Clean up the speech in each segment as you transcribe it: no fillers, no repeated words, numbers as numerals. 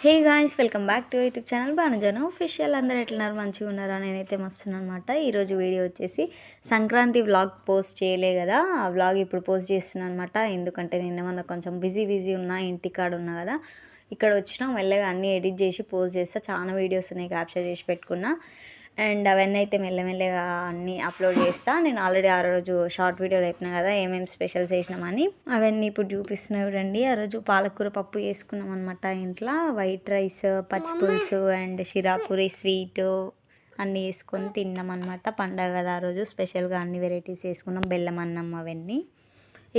Hey guys, welcome back to YouTube channel Banujanu official. అందరూ ఎట్లున్నారు? మంచిగా ఉన్నారా? నేనైతే మస్తున్నాను అనమాట. ఈరోజు వీడియో వచ్చేసి సంక్రాంతి వ్లాగ్ పోస్ట్ చేయలే కదా, ఆ వ్లాగ్ ఇప్పుడు పోస్ట్ చేస్తున్నాను అనమాట. ఎందుకంటే నిన్న కొంచెం బిజీ ఉన్నా, ఇంటికాడ ఉన్నా కదా. ఇక్కడ వచ్చినా మెల్లగా అన్నీ ఎడిట్ చేసి పోస్ట్ చేస్తా. చాలా వీడియోస్ ఉన్నాయి, క్యాప్చర్ చేసి పెట్టుకున్నా. అండ్ అవన్నీ అయితే మెల్లమెల్లగా అన్నీ అప్లోడ్ చేస్తా. నేను ఆల్రెడీ ఆ రోజు షార్ట్ వీడియోలో చెప్పినా కదా ఏమేమి స్పెషల్స్ చేసినామని. అవన్నీ ఇప్పుడు చూపిస్తున్నాయి చూడండి. ఆ రోజు పాలకూర పప్పు చేసుకున్నాం అనమాట ఇంట్లో. వైట్ రైస్, పచ్చి పులుసు అండ్ షిరాపూరి స్వీటు అన్నీ వేసుకొని తిన్నాం అనమాట. పండగ కదా ఆ రోజు స్పెషల్గా అన్ని వెరైటీస్ వేసుకున్నాం. బెల్లం అన్నం అవన్నీ.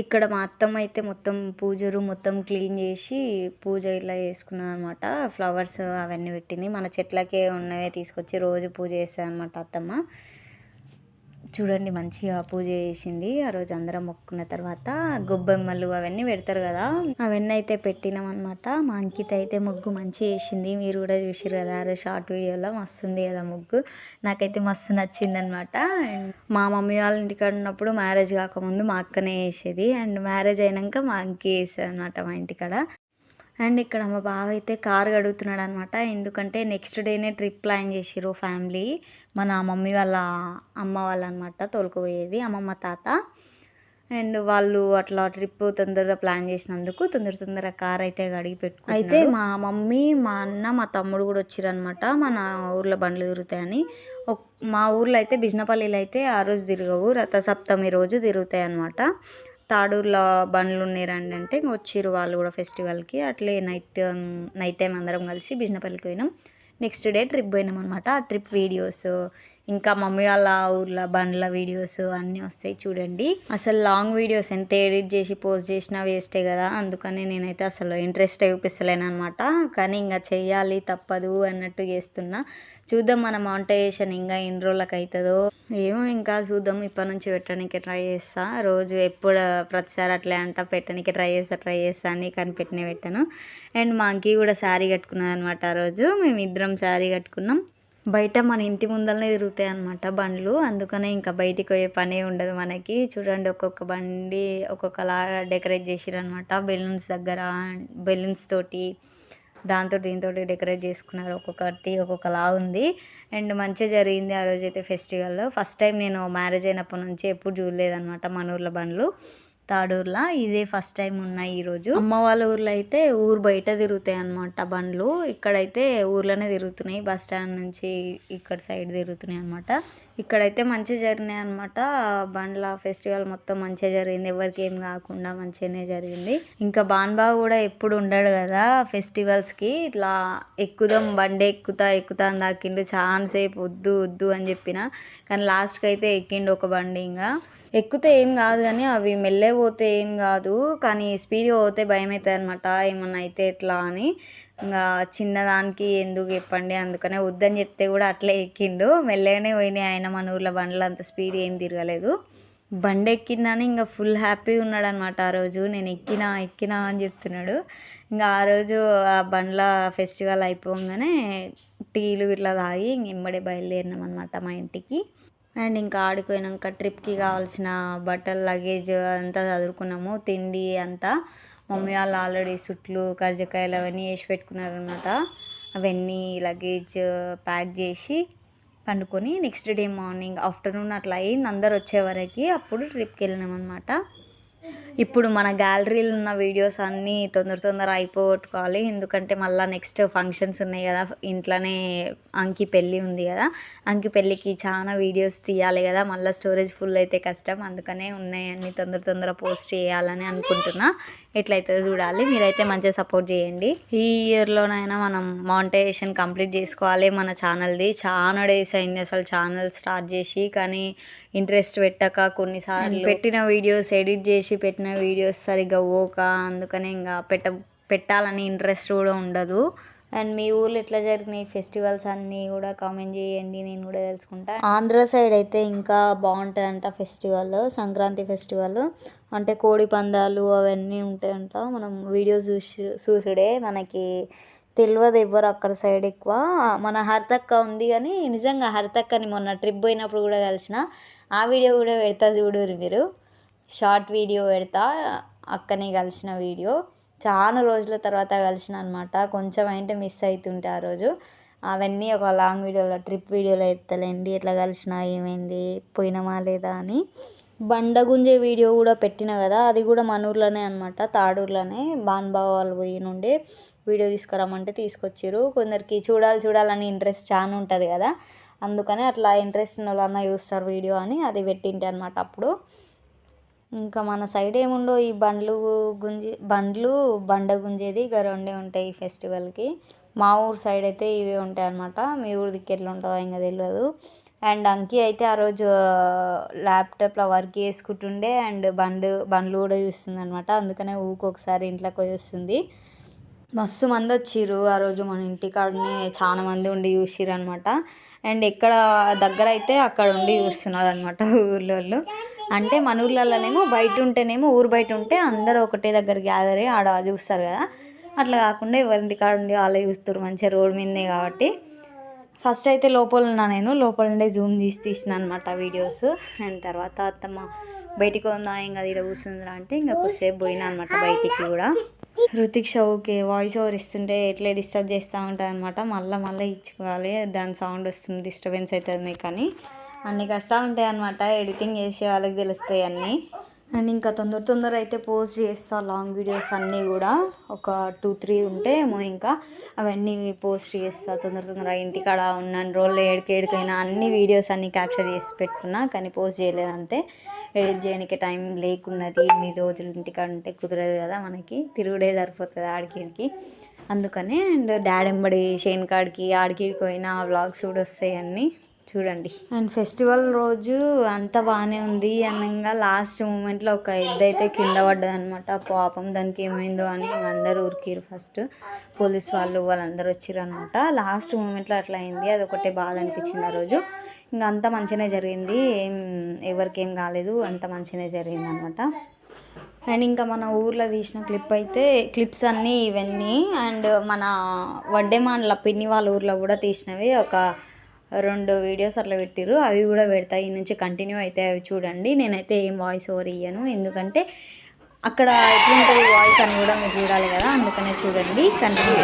ఇక్కడ మా అత్తమ్మ అయితే మొత్తం మొత్తం క్లీన్ చేసి పూజ ఇలా చేసుకున్నాను అనమాట. ఫ్లవర్స్ అవన్నీ పెట్టింది. మన చెట్లకే ఉన్నవే తీసుకొచ్చి రోజు పూజ చేస్తుంది అనమాట అత్తమ్మ. చూడండి, మంచిగా పూజ చేసింది. ఆ రోజు అందరం మొక్కున్న తర్వాత గొబ్బెమ్మలు అవన్నీ పెడతారు కదా, అవన్నీ అయితే పెట్టినాం అనమాట. మా అంకిత అయితే ముగ్గు మంచిగా వేసింది. మీరు కూడా చూసారు కదా ఆ రోజు షార్ట్ వీడియోలో. మస్తుంది కదా ముగ్గు, నాకైతే మస్తు నచ్చింది అనమాట. మా మమ్మీ వాళ్ళ ఇంటికాడ ఉన్నప్పుడు మ్యారేజ్ కాకముందు మా అక్కనే వేసేది, అండ్ మ్యారేజ్ అయినాక మా అంకి వేసేది అనమాట మా ఇంటికాడ. అండ్ ఇక్కడ మా బావ అయితే కారు కడుగుతున్నాడు అనమాట. ఎందుకంటే నెక్స్ట్ డేనే ట్రిప్ ప్లాన్ చేసిర్రు ఫ్యామిలీ. మన మమ్మీ వాళ్ళ అమ్మ వాళ్ళు అనమాట తోలుకుపోయేది, అమ్మమ్మ తాత. అండ్ వాళ్ళు అట్లా ట్రిప్ తొందరగా ప్లాన్ చేసినందుకు తొందరగా కార్ అయితే కడిగి పెట్టుకున్నాడు. అయితే మా మమ్మీ, మా అన్న, మా తమ్ముడు కూడా వచ్చిరనమాట. మన ఊర్లో బండ్లు తిరుగుతాయని. మా ఊర్లో అయితే బిజినపల్లిలో అయితే ఆ రోజు తిరగవు, రథసప్తమి రోజు తిరుగుతాయి అనమాట. తాడూరులో బండ్లు ఉన్నాయి రండి అంటే వచ్చిర్రు వాళ్ళు కూడా ఫెస్టివల్కి. అట్లే నైట్ టైం అందరం కలిసి బిజినపల్లికి పోయినాం. నెక్స్ట్ డే ట్రిప్ పోయినాం అనమాట. ఆ ట్రిప్ వీడియోస్, ఇంకా మమ్మీ వాళ్ళ ఊర్లో బండ్ల వీడియోస్ అన్నీ వస్తాయి చూడండి. అసలు లాంగ్ వీడియోస్ ఎంత ఎడిట్ చేసి పోస్ట్ చేసినా వేస్టే కదా, అందుకని నేనైతే అసలు ఇంట్రెస్ట్ చూపిస్తలేను అనమాట. కానీ ఇంకా చెయ్యాలి తప్పదు అన్నట్టు చేస్తున్నా. చూద్దాం మన మానిటైజేషన్ ఇంకా ఎన్ని రోజులకు అవుతుందో ఏమో, ఇంకా చూద్దాం. ఇప్పటి నుంచి పెట్టడానికి ట్రై చేస్తా. రోజు ఎప్పుడు ప్రతిసారి అట్లే అంట పెట్టడానికి ట్రై చేస్తా అని, కానీ పెట్టాను. అండ్ మా అంకి కూడా శారీ కట్టుకున్నది అనమాట. ఆ రోజు మేము ఇద్దరం శారీ కట్టుకున్నాం. బయట మన ఇంటి ముందరనే తిరుగుతాయి అనమాట బండ్లు, అందుకనే ఇంకా బయటికి పోయే పనే ఉండదు మనకి. చూడండి, ఒక్కొక్క బండి ఒక్కొక్కలాగా డెకరేట్ చేసిర్రు అనమాట. బెలూన్స్ దగ్గర బెలూన్స్ తోటి దీంతో డెకరేట్ చేసుకున్నారు. ఒక్కొక్కటి ఒక్కొక్కలా ఉంది. అండ్ మంచిగా జరిగింది ఆ రోజు అయితే ఫెస్టివల్. ఫస్ట్ టైం నేను మ్యారేజ్ అయినప్పటి నుంచి ఎప్పుడు చూడలేదన్నమాట మన ఊర్లో బండ్లు. తాడూరులో ఇదే ఫస్ట్ టైం ఉన్నాయి ఈరోజు. అమ్మ వాళ్ళ ఊర్లో అయితే ఊరు బయట తిరుగుతాయి అన్నమాట బండ్లు. ఇక్కడైతే ఊర్లోనే తిరుగుతున్నాయి, బస్ స్టాండ్ నుంచి ఇక్కడ సైడ్ తిరుగుతున్నాయి అనమాట. ఇక్కడైతే మంచిగా జరిగినాయి అనమాట. బండ్ల ఫెస్టివల్ మొత్తం మంచిగా జరిగింది, ఎవరికి ఏం కాకుండా మంచిగానే జరిగింది. ఇంకా బాన్బా కూడా ఎప్పుడు ఉండడు కదా ఫెస్టివల్స్కి. ఇట్లా ఎక్కుదాం బండి ఎక్కుతా అని దాకిండు. చాలా సేపు వద్దు అని చెప్పిన, కానీ లాస్ట్కి అయితే ఎక్కిండు ఒక బండి. ఇంకా ఎక్కితే ఏం కాదు కానీ అవి మెల్లే పోతే ఏం కాదు, కానీ స్పీడ్గా పోతే భయం అవుతుంది అనమాట, ఏమన్నా అయితే ఎట్లా అని. ఇంకా చిన్నదానికి ఎందుకు చెప్పండి, అందుకనే వద్దని చెప్తే కూడా అట్లే ఎక్కిండు. మెల్లగానే పోయినాయి. ఆయన మన ఊర్లో బండ్లు అంత స్పీడ్ ఏం తిరగలేదు. బండి ఎక్కిందని ఇంకా ఫుల్ హ్యాపీగా ఉన్నాడు అనమాట. ఆ రోజు నేను ఎక్కినా అని చెప్తున్నాడు. ఇంకా ఆ రోజు ఆ బండ్ల ఫెస్టివల్ అయిపోగానే టీలు ఇట్లా తాగి ఇంక ఇమ్మడే బయలుదేరినాం అనమాట మా ఇంటికి. అండ్ ఇంకా ఆడిపోయినాక ట్రిప్కి కావాల్సిన బట్టలు, లగేజ్ అంతా చదువుకున్నాము. తిండి అంతా మమ్మీ వాళ్ళు ఆల్రెడీ సుట్లు, కర్జకాయలు అవన్నీ వేసి పెట్టుకున్నారనమాట. అవన్నీ లగేజ్ ప్యాక్ చేసి పండుకొని నెక్స్ట్ డే మార్నింగ్ ఆఫ్టర్నూన్ అట్లా అయింది అందరు వచ్చేవరకు. అప్పుడు ట్రిప్కి వెళ్ళినాం అనమాట. ఇప్పుడు మన గ్యాలరీలో ఉన్న వీడియోస్ అన్నీ తొందర అయిపోగొట్టుకోవాలి, ఎందుకంటే మళ్ళీ నెక్స్ట్ ఫంక్షన్స్ ఉన్నాయి కదా. ఇంట్లోనే అంకి పెళ్ళి ఉంది కదా, అంకి పెళ్ళికి చాలా వీడియోస్ తీయాలి కదా, మళ్ళీ స్టోరేజ్ ఫుల్ అయితే కష్టం. అందుకనే ఉన్నాయన్నీ తొందర పోస్ట్ చేయాలని అనుకుంటున్నా. ఎట్లయితే చూడాలి. మీరైతే మంచిగా సపోర్ట్ చేయండి. ఈ ఇయర్లోనైనా మనం మానిటైజేషన్ కంప్లీట్ చేసుకోవాలి మన ఛానల్ది. చాలా డేస్ అయింది అసలు ఛానల్ స్టార్ట్ చేసి, కానీ ఇంట్రెస్ట్ పెట్టక కొన్నిసార్లు పెట్టిన వీడియోస్ ఎడిట్ చేసి పెట్టిన వీడియోస్ సరిగ్గా పోక, అందుకనే ఇంకా పెట్టాలని ఇంట్రెస్ట్ కూడా ఉండదు. అండ్ మీ ఊర్లో ఎట్లా జరిగినాయి ఫెస్టివల్స్ అన్నీ కూడా కామెంట్ చేయండి, నేను కూడా తెలుసుకుంటా. ఆంధ్ర సైడ్ అయితే ఇంకా బాగుంటుందంట ఫెస్టివల్, సంక్రాంతి ఫెస్టివల్. అంటే కోడి పందాలు అవన్నీ ఉంటాయంట. మనం వీడియోస్ చూసుడే, మనకి తెలియదు ఎవ్వరు అక్కడ సైడ్ ఎక్కువ. మన హరితక్క ఉంది కానీ, నిజంగా హరితక్కని మొన్న ట్రిప్ పోయినప్పుడు కూడా కలిసిన. ఆ వీడియో కూడా పెడతా చూడుర్రి మీరు, షార్ట్ వీడియో పెడతా, అక్కని కలిసిన వీడియో. చాలా రోజుల తర్వాత కలిసిన అనమాట. కొంచెం అంటే మిస్ అవుతుంటే ఆ రోజు. అవన్నీ ఒక లాంగ్ వీడియోలో ట్రిప్ వీడియోలో చెప్తలేండి, ఎట్లా కలిసిన ఏమైంది పోయినామా లేదా అని. బండ గుంజే వీడియో కూడా పెట్టిన కదా, అది కూడా మన ఊర్లోనే అనమాట, తాడూరులోనే. బాన్బావ వాళ్ళు పోయి నుండి వీడియో తీసుకురమ్మంటే తీసుకొచ్చారు. కొందరికి చూడాలని ఇంట్రెస్ట్ చాలా ఉంటుంది కదా, అందుకని అట్లా ఇంట్రెస్ట్ ఉన్న వాళ్ళన్నా చూస్తారు వీడియో అని అది పెట్టింటే అనమాట అప్పుడు. ఇంకా మన సైడ్ ఏముండో ఈ బండ గుంజేది ఇక రెండే ఉంటాయి ఈ ఫెస్టివల్కి. మా ఊరు సైడ్ అయితే ఇవే ఉంటాయి అనమాట. మీ ఊరి దిక్కు ఎట్లా ఉంటుందో ఇంకా తెలియదు. అండ్ అంకి అయితే ఆ రోజు ల్యాప్టాప్లో వర్క్ చేసుకుంటుండే అండ్ బండ్లు కూడా చూస్తుంది అనమాట. అందుకనే ఊకొకసారి ఇంట్లోకి పోయి వస్తుంది. మస్తు మంది వచ్చిర్రు ఆ రోజు మన ఇంటికాడనే, చాలా మంది ఉండి చూసిర్రు అనమాట. అండ్ ఎక్కడ దగ్గర అయితే అక్కడ ఉండి చూస్తున్నారు అనమాట ఊర్లో. అంటే మన ఊర్లలోనేమో బయట ఉంటేనేమో, ఊరు బయట ఉంటే అందరూ ఒకటే దగ్గర గ్యాదర్ అయ్యి ఆడ చూస్తారు కదా, అట్లా కాకుండా ఎవరింటి కాడ ఉండి వాళ్ళే చూస్తారు మంచిగా రోడ్ మీదనే కాబట్టి. ఫస్ట్ అయితే లోపల ఉన్నా, నేను లోపల ఉండే జూమ్ తీసిన అనమాట వీడియోస్. అండ్ తర్వాత అత్తమ్మ బయటికి ఉందా ఇంకా ఇలా కూర్చుందిరా అంటే ఇంకా కొద్దిసేపు పోయినా అనమాట బయటికి కూడా. హృతిక్ షోకే వాయిస్ ఓవర్ ఇస్తుంటే ఎట్లా డిస్టర్బ్ చేస్తూ ఉంటుంది అనమాట. మళ్ళీ ఇచ్చుకోవాలి, దాని సౌండ్ వస్తుంది, డిస్టర్బెన్స్ అవుతుంది మీకు అని. అన్ని కష్టాలు ఉంటాయి అనమాట, ఎడిటింగ్ చేసే వాళ్ళకి తెలుస్తాయి అన్నీ. అండ్ ఇంకా తొందర అయితే పోస్ట్ చేస్తా లాంగ్ వీడియోస్ అన్నీ కూడా, ఒక 2-3 ఉంటే ఇంకా అవన్నీ పోస్ట్ చేస్తా తొందర. ఇంటికాడ ఉన్న రోజులు ఏడికైనా అన్ని వీడియోస్ అన్నీ క్యాప్చర్ చేసి పెట్టుకున్నా, కానీ పోస్ట్ చేయలేదు అంతే. ఎడిట్ చేయడానికి టైం లేకున్నది, ఇన్ని రోజులు ఇంటికాడ ఉంటే కుదరదు కదా మనకి, తిరుగుడే సరిపోతుంది ఆడికి. అందుకనే అండ్ డాడీ ఎంబడి షేన్ కాడికి ఆడికి పోయినా వ్లాగ్స్ కూడా వస్తాయి అన్నీ చూడండి. అండ్ ఫెస్టివల్ రోజు అంతా బాగానే ఉంది అనగా లాస్ట్ మూమెంట్లో ఒక ఎద్దైతే కింద పడ్డదనమాట. పాపం దానికి ఏమైందో అని అందరూ ఉరికిరు. ఫస్ట్ పోలీస్ వాళ్ళందరూ వచ్చిర్రు అనమాట. లాస్ట్ మూమెంట్లో అట్లా అయింది, అదొకటే బాధ అనిపించింది ఆ రోజు. ఇంకా అంతా మంచిగానే జరిగింది, ఎవరికేం కాలేదు, అంత మంచిగానే జరిగింది అనమాట. అండ్ ఇంకా మన ఊర్లో తీసిన క్లిప్స్ అన్నీ ఇవన్నీ. అండ్ మన వడ్డేమాన్ల పిన్ని వాళ్ళ ఊర్లో కూడా తీసినవి ఒక 2 వీడియోస్ అట్లా పెట్టిర్రు, అవి కూడా పెడతాయి ఈ నుంచి కంటిన్యూ అయితే అవి చూడండి. నేనైతే ఏం వాయిస్ ఓవర్ ఇయ్యను, ఎందుకంటే అక్కడ ఎట్లుంటుంది వాయిస్ అని కూడా మీరు చూడాలి కదా, అందుకనే చూడండి కంటిన్యూ.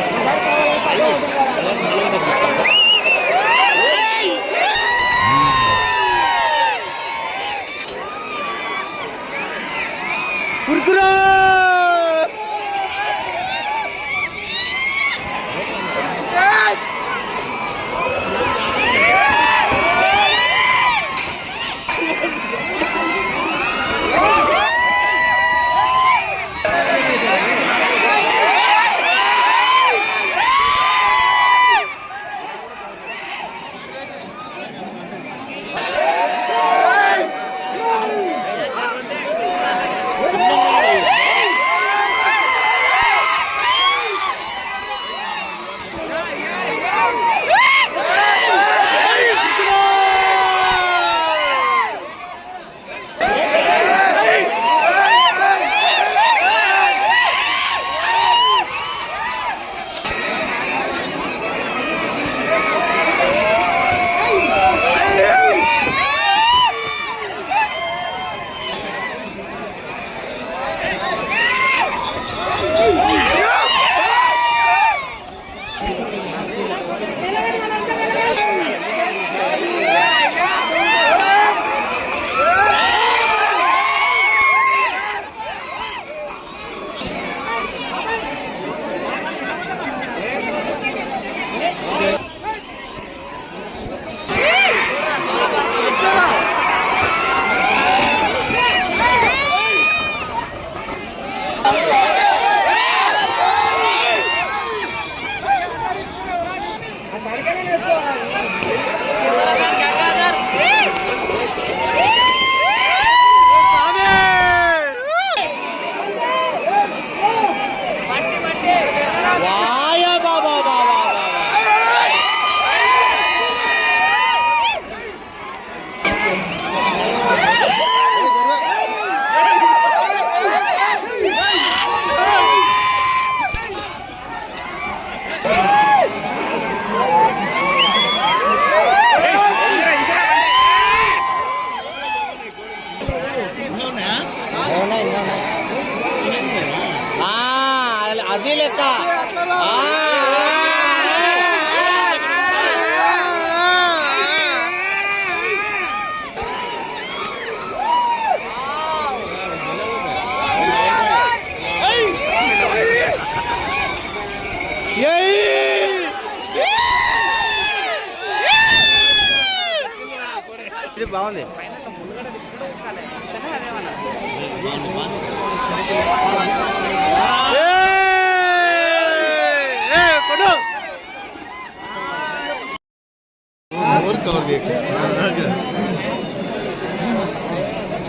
బాగుంది.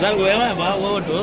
సార్ ఏమా బాగా పోవట్టు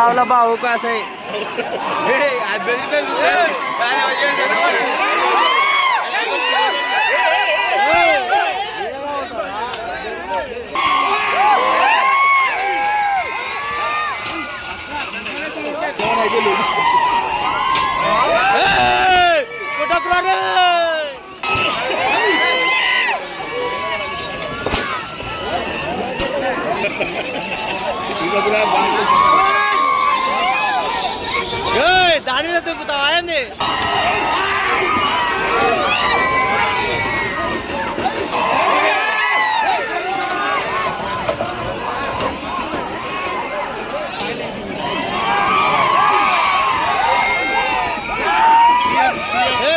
आवला भाऊ का असं దాని మీద దుంకుతావా ఏంది?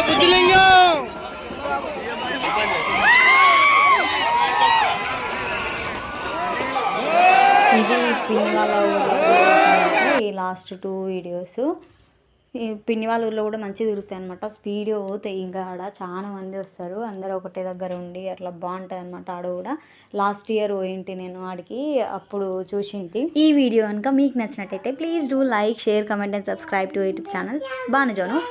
బుజ్జిలింగం ఇది పిన్ని వాళ్ళ ఊళ్ళో ఈ లాస్ట్ 2 వీడియోస్. ఈ పిన్ని వాళ్ళ ఊళ్ళో కూడా మంచిగా తిరుగుతాయి అనమాట. స్పీడ్ పోతాయి. ఇంకా ఆడ చాలా మంది వస్తారు. అందరూ ఒకటే దగ్గర ఉండి అట్లా బాగుంటుంది అనమాట. ఆడ కూడా లాస్ట్ ఇయర్ పోయింటి నేను ఆడికి, అప్పుడు చూసింటి. ఈ వీడియో కనుక మీకు నచ్చినట్టయితే please do like, share, comment and subscribe to YouTube channel Banujanu fish.